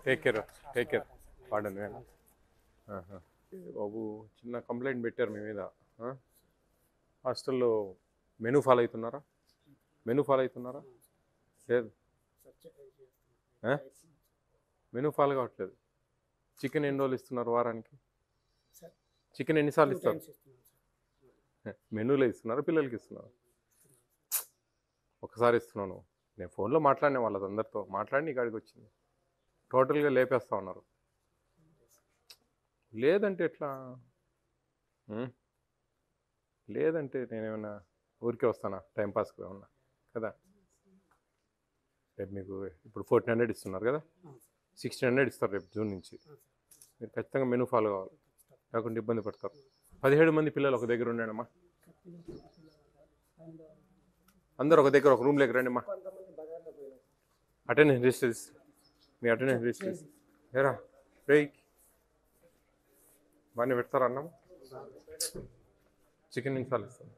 Take care take care వాడండి బాబు చిన్న complaint పెట్టారు మీ మీద హాస్టల్లో మెనూ ఫాలో అవుతున్నారా లేదు మెనూ ఫాలో కావట్లేదు చికెన్ ఎన్ని రోజులు ఇస్తున్నారు వారానికి చికెన్ ఎన్నిసార్లు ఇస్తారు మెనూలో ఇస్తున్నారా పిల్లలకి ఇస్తున్నారు ఒకసారి ఇస్తున్నాను నేను ఫోన్లో మాట్లాడిన వాళ్ళందరితో మాట్లాడి నీ కాడికి వచ్చింది టోటల్గా లేపేస్తా ఉన్నారు లేదంటే ఎట్లా లేదంటే నేనేమన్నా ఊరికే వస్తానా టైంపాస్కి ఏమన్నా కదా రేపు మీకు ఇప్పుడు 1400 ఇస్తున్నారు కదా 1600 ఇస్తారు రేపు జూన్ నుంచి మీరు ఖచ్చితంగా మెనూ ఫాలో కావాలి లేకుంటే ఇబ్బంది పడతారు 17 మంది పిల్లలు ఒక దగ్గర ఉండేనమ్మా అందరూ ఒక దగ్గర ఒక రూమ్లోకి రండి అమ్మా అటెండెన్స్ రిజిస్టర్ మీ అటెండెన్స్ రిజిస్టర్ ఏరా బ్రేక్ బాగానే పెడతారా అన్నం చికెన్ ఎన్నిసార్లు ఇస్తాను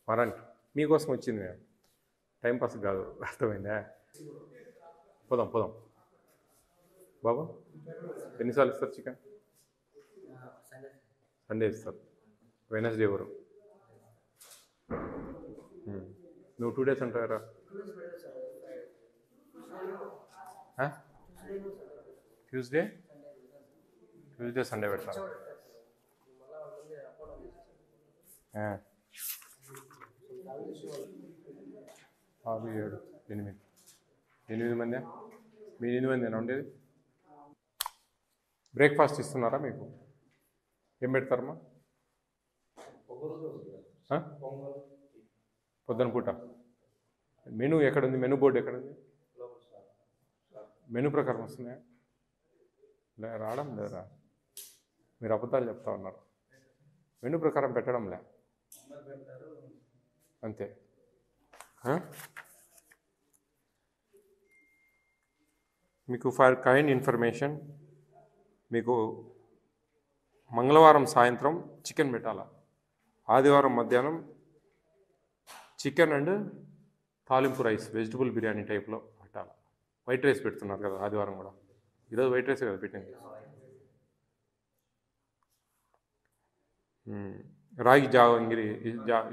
వారానికి మీకోసం వచ్చింది మేము టైంపాస్ కాదు అర్థమైందా పోదాం బాబా ఎన్నిసార్లు ఇస్తారు చికెన్ సండే ఇస్తారు వెనస్డే వరకు నువ్వు 2 days అంటారా ట్యూస్డే సండే పెడతారు 6, 7, 8 మంది మీ 8 మందేనా ఉండేది బ్రేక్ఫాస్ట్ ఇస్తున్నారా మీకు ఏం పెడతారమ్మా పొద్దున పూట మెనూ ఎక్కడుంది మెనూ బోర్డు ఎక్కడుంది మెనూ ప్రకారం వస్తున్నాయా రావడం లేదా మీరు అబద్ధాలు చెప్తా ఉన్నారు మెనూ ప్రకారం పెట్టడం లే అంతే మీకు ఫర్ కైండ్ ఇన్ఫర్మేషన్ మీకు మంగళవారం సాయంత్రం చికెన్ పెట్టాలా ఆదివారం మధ్యాహ్నం చికెన్ అండ్ తాలింపు రైస్ వెజిటబుల్ బిర్యానీ టైప్లో పెట్టాలి వైట్ రైస్ పెడుతున్నారు కదా ఆదివారం కూడా ఈరోజు వైట్ రైసే కదా పెట్టింది రాగి జావంగిరి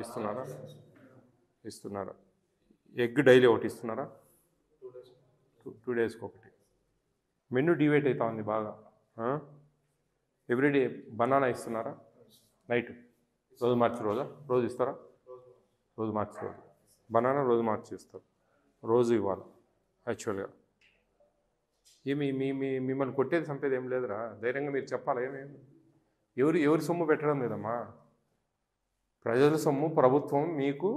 ఇస్తున్నారా ఎగ్ డైలీ ఒకటి ఇస్తున్నారా 2 daysకి ఒకటి మెనూ డివైట్ అవుతా ఉంది బాగా ఎవ్రీడే బనానా ఇస్తున్నారా నైట్ రోజు మార్చి రోజు ఇస్తారా రోజు మార్చి బనానా రోజు మార్చి ఇస్తారు రోజు ఇవ్వాలి యాక్చువల్గా మిమ్మల్ని కొట్టేది చంపేది ఏం లేదురా ధైర్యంగా మీరు చెప్పాలి ఎవరి సొమ్ము పెట్టడం లేదమ్మా ప్రజల సొమ్ము ప్రభుత్వం మీకు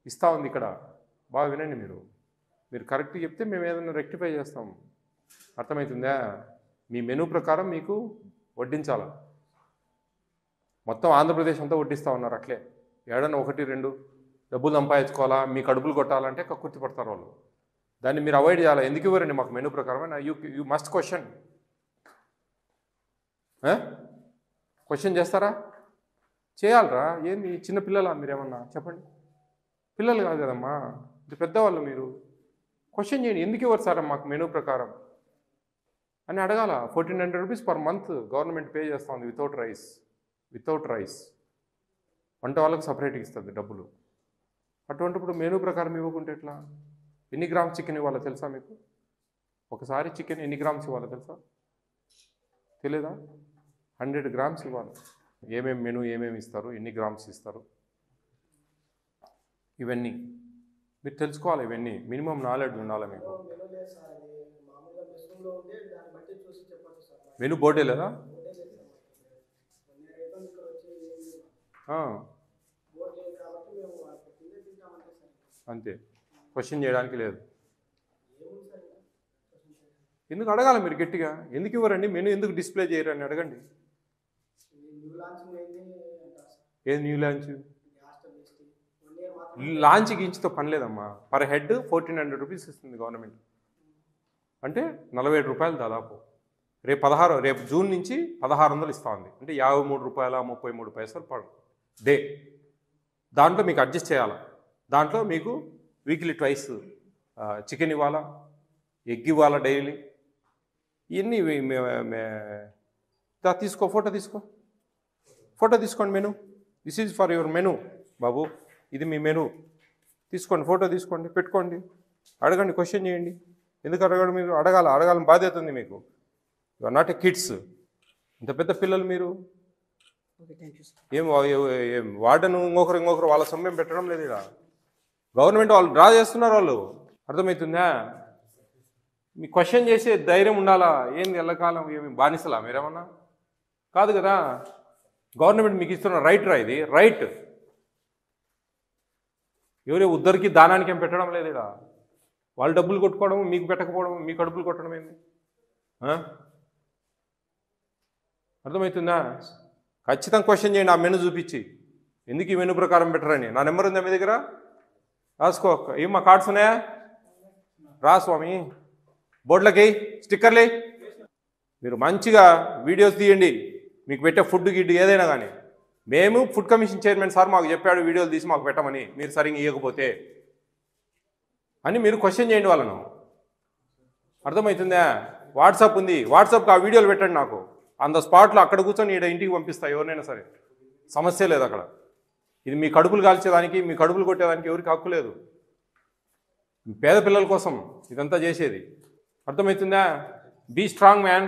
ఇస్తూ ఉంది ఇక్కడ బాగా వినండి మీరు కరెక్ట్ చెప్తే మేము ఏదైనా రెక్టిఫై చేస్తాం అర్థమవుతుందా మీ మెనూ ప్రకారం మీకు వడ్డించాలి మొత్తం ఆంధ్రప్రదేశ్ అంతా వడ్డిస్తూ ఉన్నారు అట్లే ఏడన్నా 1, 2 డబ్బులు సంపాదించుకోవాలా మీ కడుపులు కొట్టాలంటే కక్కుర్తి పడతారు వాళ్ళు దాన్ని మీరు అవాయిడ్ చేయాలి ఎందుకు ఇవ్వరండి మాకు మెనూ ప్రకారం యూ మస్ట్ క్వశ్చన్ చేస్తారా చేయాలరా ఏంది చిన్న పిల్లలా మీరేమన్నా చెప్పండి పిల్లలు కాదు కదమ్మా ఇది పెద్దవాళ్ళు మీరు క్వశ్చన్ చేయండి ఎందుకు ఇవ్వరు సార్ మాకు మెనూ ప్రకారం అని అడగాల 1400 rupees per month government pay చేస్తూ ఉంది వితౌట్ రైస్ వంట వాళ్ళకి సపరేట్గా ఇస్తుంది డబ్బులు అటువంటిప్పుడు మెనూ ప్రకారం ఇవ్వకుంటే ఎట్లా ఎన్ని గ్రామ్స్ చికెన్ ఇవ్వాలో తెలుసా మీకు ఒకసారి చికెన్ ఎన్ని గ్రామ్స్ ఇవ్వాలో తెలుసా తెలీదా 100 grams ఇవ్వాలి ఏమేమి మెనూ ఏమేమి ఇస్తారు ఎన్ని గ్రామ్స్ ఇస్తారు ఇవన్నీ మీరు తెలుసుకోవాలి ఇవన్నీ మినిమం నాలెడ్జ్ ఉండాలి మీకు మెనూ బోర్డే లేదా అంతే క్వశ్చన్ చేయడానికి లేదు ఎందుకు అడగాలి మీరు గట్టిగా ఎందుకు ఇవ్వరండి మెనూ ఎందుకు డిస్ప్లే చేయరు అని అడగండి ఏది న్యూ లాంచ్ గించితో పని లేదమ్మా పర్ హెడ్ 1400 rupees ఇస్తుంది గవర్నమెంట్ అంటే 47 రూపాయలు దాదాపు రేపు జూన్ నుంచి 1600 ఇస్తా ఉంది అంటే 53 రూపాయల 33 పైసలు పర్ డే దాంట్లో మీకు అడ్జస్ట్ చేయాలి దాంట్లో మీకు వీక్లీ ట్వైస్ చికెన్ ఇవ్వాలా, ఎగ్ ఇవ్వాలా డైలీ. ఇవన్నీ తీసుకో, ఫోటో తీసుకోండి. Menu, this is for your menu బాబు, ఇది మీ మెను. తీసుకోండి, ఫోటో తీసుకోండి, పెట్టుకోండి, అడగండి, క్వశ్చన్ చేయండి. ఎందుకు అడగండి? మీరు అడగాలని బాధ్యత ఉంది మీకు. You are not a kids, ఇంత పెద్ద పిల్లలు మీరు. ఏం వార్డను ఇంకొకరు వాళ్ళ సొమ్మేం పెట్టడం లేదు ఇక్కడ. గవర్నమెంట్ వాళ్ళు డ్రా చేస్తున్నారు వాళ్ళు, అర్థమవుతుందా? మీ క్వశ్చన్ చేసే ధైర్యం ఉండాలా. ఏంది ఎల్లకాలం ఏమి బానిసలా మీరేమన్నా? కాదు కదా, గవర్నమెంట్ మీకు ఇస్తున్న రైట్ రా, ఇది రైట్. ఎవరే ఉద్దరికి దానానికి ఏం పెట్టడం లేదు ఇక్కడ. వాళ్ళు డబ్బులు కొట్టుకోవడం, మీకు పెట్టకపోవడం, మీ కడుపులు కొట్టడం ఏంది? అర్థమవుతుందా? ఖచ్చితంగా క్వశ్చన్ చేయండి, ఆ మెను చూపించి ఎందుకు ఈ మెను ప్రకారం పెట్టరని. నా నెంబర్ ఉందా మీ దగ్గర? రాసుకో. ఏం మా కార్డ్స్ ఉన్నాయా? రా స్వామి, బోర్డులకి స్టిక్కర్లే. మీరు మంచిగా వీడియోస్ తీయండి, మీకు పెట్టే ఫుడ్ గిడ్డు ఏదైనా కానీ. మేము ఫుడ్ కమిషన్ చైర్మన్ సార్ మాకు చెప్పాడు వీడియోలు తీసి మాకు పెట్టమని, మీరు సరిగ్గా ఇవ్వకపోతే అని మీరు క్వశ్చన్ చేయండి వాళ్ళను. అర్థమవుతుందా? వాట్సాప్ ఉంది, వాట్సాప్కి ఆ వీడియోలు పెట్టండి నాకు. ఆన్ ద స్పాట్లో అక్కడ కూర్చొని ఈడ ఇంటికి పంపిస్తా ఎవరినైనా సరే, సమస్య లేదు అక్కడ. ఇది మీ కడుపులు కాల్చేదానికి, మీ కడుపులు కొట్టేదానికి ఎవరికి హక్కు లేదు. పేద పిల్లల కోసం ఇదంతా చేసేది. అర్థమవుతుందా? Be strong man.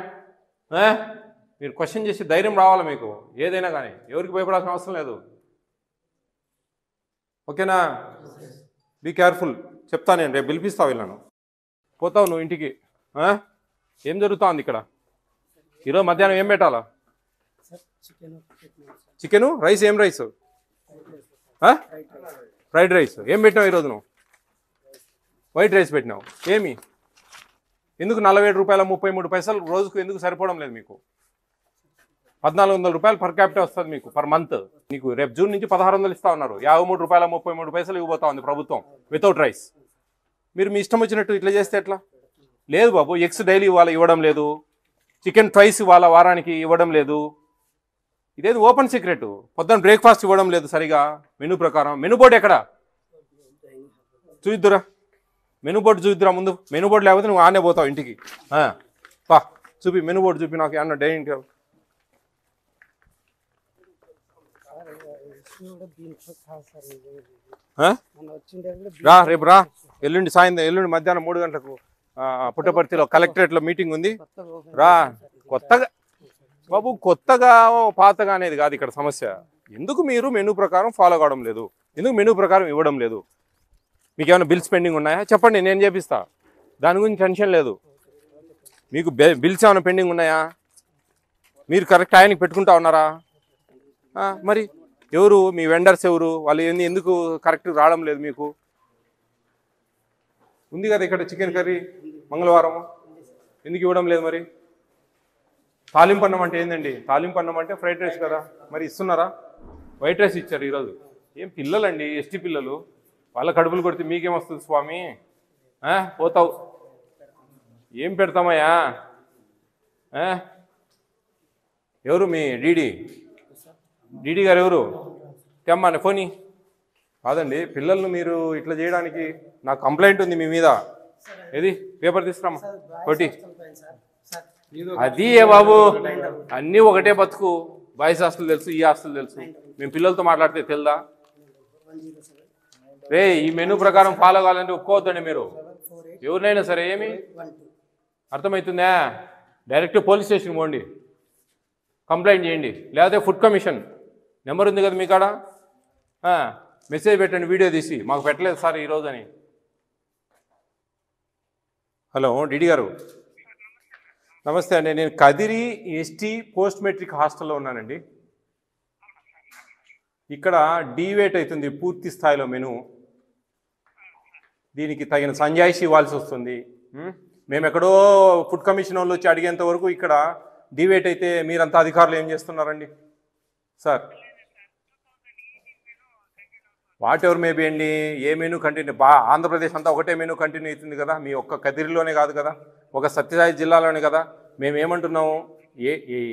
మీరు క్వశ్చన్ చేసి ధైర్యం రావాలి మీకు, ఏదైనా కానీ. ఎవరికి భయపడాల్సిన అవసరం లేదు. ఓకేనా? Be careful. చెప్తా నేను, రేపు పిలిపిస్తావు వీళ్ళను. పోతావు నువ్వు ఇంటికి. ఏం జరుగుతుంది ఇక్కడ? ఈరోజు మధ్యాహ్నం ఏం పెట్టాలా? Chicken, rice. ఏం రైస్? Fried rice. ఏం పెట్టినావు ఈరోజు నువ్వు? వైట్ రైస్ పెట్టినావు. ఏమి ఎందుకు 47 రూపాయల 33 పైసలు రోజుకు ఎందుకు సరిపోవడం లేదు మీకు? 1400 రూపాయలు పర్ క్యాపిటల్ వస్తుంది మీకు పర్ మంత్. నీకు రేపు జూన్ నుంచి 1600 ఇస్తా ఉన్నారు. 53 రూపాయల 33 పైసలు ఇవ్వబోతా ఉంది ప్రభుత్వం వితౌట్ రైస్. మీరు మీ ఇష్టం వచ్చినట్టు ఇట్లా చేస్తే ఎట్లా? లేదు బాబు, ఎగ్స్ డైలీ ఇవ్వడం లేదు, చికెన్ ట్వైస్ ఇవాళ వారానికి ఇవ్వడం లేదు. ఇదేది ఓపెన్ సీక్రెట్. పొద్దున్న బ్రేక్ఫాస్ట్ ఇవ్వడం లేదు సరిగా మెనూ ప్రకారం. మెనూ బోర్డు ఎక్కడ చూద్దురా? మెనూ బోర్డు చూద్దురా ముందు. మెనూ బోర్డు లేకపోతే నువ్వు ఆనే పోతావు ఇంటికి. పా చూపి, మెనూ బోర్డు చూపి నాకు. ఏమన్నా డైనింగ్ టేబుల్ రా, రేపు రా. ఎల్లుండి మధ్యాహ్నం 3 గంటలకు పుట్టపర్తిలో కలెక్టరేట్లో మీటింగ్ ఉంది. రా. కొత్తగా బాబు, కొత్తగా పాతగా అనేది కాదు ఇక్కడ సమస్య. ఎందుకు మీరు మెనూ ప్రకారం ఫాలో కావడం లేదు? ఎందుకు మెనూ ప్రకారం ఇవ్వడం లేదు? మీకు ఏమైనా బిల్స్ పెండింగ్ ఉన్నాయా? చెప్పండి, నేను చేపిస్తా. దాని గురించి టెన్షన్ లేదు. మీకు బిల్స్ ఏమైనా పెండింగ్ ఉన్నాయా? మీరు కరెక్ట్ ఆయనకి పెట్టుకుంటా ఉన్నారా? మరి ఎవరు మీ వెండర్స్? ఎవరు వాళ్ళు? ఎందుకు కరెక్ట్ రావడం లేదు మీకు? ఉంది కదా ఇక్కడ చికెన్ కర్రీ మంగళవారం, ఎందుకు ఇవ్వడం లేదు మరి? తాలింపు అన్నం అంటే ఏందండి? తాలింపు అన్నం అంటే ఫ్రైడ్ రైస్ కదా, మరి ఇస్తున్నారా? వైట్ రైస్ ఇచ్చారు ఈరోజు. ఏం పిల్లలండి, ఎస్టీ పిల్లలు, వాళ్ళ కడుపులు కొడితే మీకేమొస్తుంది స్వామి? పోతావు. ఏం పెడతామయ్యా? ఎవరు మీ డీడీ గారు? ఎవరు తెమ్మని ఫోని? కాదండి, పిల్లలను మీరు ఇట్లా చేయడానికి నాకు కంప్లైంట్ ఉంది మీ మీద. ఏది పేపర్ తీసుకురామా కొట్టి. అది ఏ బాబు, అన్నీ ఒకటే బతుకు. బాయ్స్ హాస్టల్ తెలుసు, ఈ హాస్టల్ తెలుసు. మేము పిల్లలతో మాట్లాడితే తెలుదా? రే, ఈ మెనూ ప్రకారం ఫాలో కావాలంటే ఒప్పుకోవద్దండి మీరు, ఎవరినైనా సరే. ఏమి అర్థమవుతుందా? డైరెక్ట్ పోలీస్ స్టేషన్ పోండి, కంప్లైంట్ చేయండి. లేకపోతే ఫుడ్ కమిషన్ నెంబర్ ఉంది కదా మీ కాడ, మెసేజ్ పెట్టండి, వీడియో తీసి. మాకు పెట్టలేదు సార్ ఈరోజు అని. హలో డీడీ గారు, నమస్తే అండి. నేను కదిరి ఎస్టీ పోస్ట్ మెట్రిక్ హాస్టల్లో ఉన్నానండి. ఇక్కడ డీవేట్ అవుతుంది పూర్తి స్థాయిలో మెను. దీనికి తగిన సంజాయిషి ఇవ్వాల్సి వస్తుంది. మేము ఎక్కడో ఫుడ్ కమిషన్ వాళ్ళు వచ్చి అడిగేంత వరకు ఇక్కడ డీవేట్ అయితే మీరంతా అధికారులు ఏం చేస్తున్నారండి సార్? వాట్ ఎవర్ మేబీ అండి, ఏ మెనూ కంటిన్యూ, ఆంధ్రప్రదేశ్ అంతా ఒకటే మెనూ కంటిన్యూ అవుతుంది కదా. మీ ఒక్క కదిరిలోనే కాదు కదా, ఒక సత్యసాయి జిల్లాలోనే కదా. మేము ఏమంటున్నాము,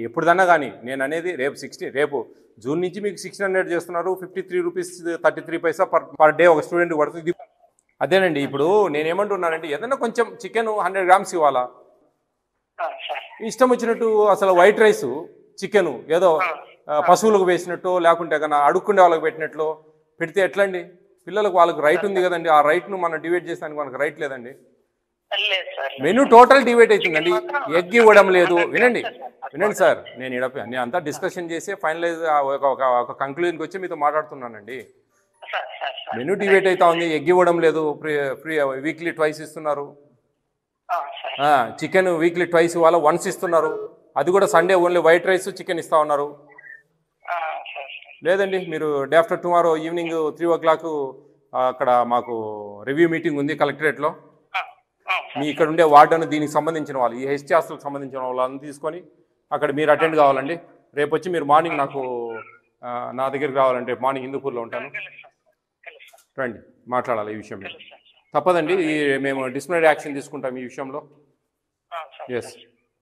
ఎప్పుడుదన్నా కానీ నేను అనేది రేపు జూన్ నుంచి మీకు 1600 చేస్తున్నారు. 53 రూపీస్ 33 పైసా పర్ డే ఒక స్టూడెంట్ పడుతుంది. అదేనండి ఇప్పుడు నేనేమంటున్నానంటే ఏదైనా కొంచెం చికెన్ 100 గ్రామ్స్ ఇవ్వాలా, సార్. ఇష్టం వచ్చినట్టు అసలు వైట్ రైస్ చికెను ఏదో పశువులకు వేసినట్టు లేకుంటే కన్నా అడుక్కుండే వాళ్ళకి పెట్టినట్లు పెడితే ఎట్లండి? పిల్లలకు వాళ్ళకి రైట్ ఉంది కదండి, ఆ రైట్ను మనం డివైడ్ చేసానికి మనకు రైట్ లేదండి. లేదు సార్. మెనూ టోటల్ డివైడ్ అవుతుందండి. ఎగ్ ఇవ్వడం లేదు. వినండి వినండి సార్, నేను అంతా డిస్కషన్ చేసి ఫైనలైజ్ ఒక కంక్లూజన్కి వచ్చి మీతో మాట్లాడుతున్నానండి. మెనూ డివైడ్ అవుతా ఉంది, ఎగ్ ఇవ్వడం లేదు, ఫ్రీ వీక్లీ ట్వైస్ ఇస్తున్నారు. చికెన్ వీక్లీ ట్వైస్ ఇవాళ వన్స్ ఇస్తున్నారు, అది కూడా Sunday only white rice chicken ఇస్తా ఉన్నారు. లేదండి మీరు day after tomorrow evening 3 o'clock అక్కడ మాకు రివ్యూ మీటింగ్ ఉంది కలెక్టరేట్లో. మీ ఇక్కడ ఉండే వార్డెన్ దీనికి సంబంధించిన వాళ్ళు, ఈ హెచ్ హాస్టల్కి సంబంధించిన వాళ్ళని తీసుకొని అక్కడ మీరు అటెండ్ కావాలండి. రేపు వచ్చి మీరు మార్నింగ్ నాకు నా దగ్గరికి రావాలంటే మార్నింగ్ హిందూపూర్లో ఉంటాను. రండి మాట్లాడాలి ఈ విషయం మీద. తప్పదండి, మేము డిసిప్లినరీ యాక్షన్ తీసుకుంటాం ఈ విషయంలో. ఎస్.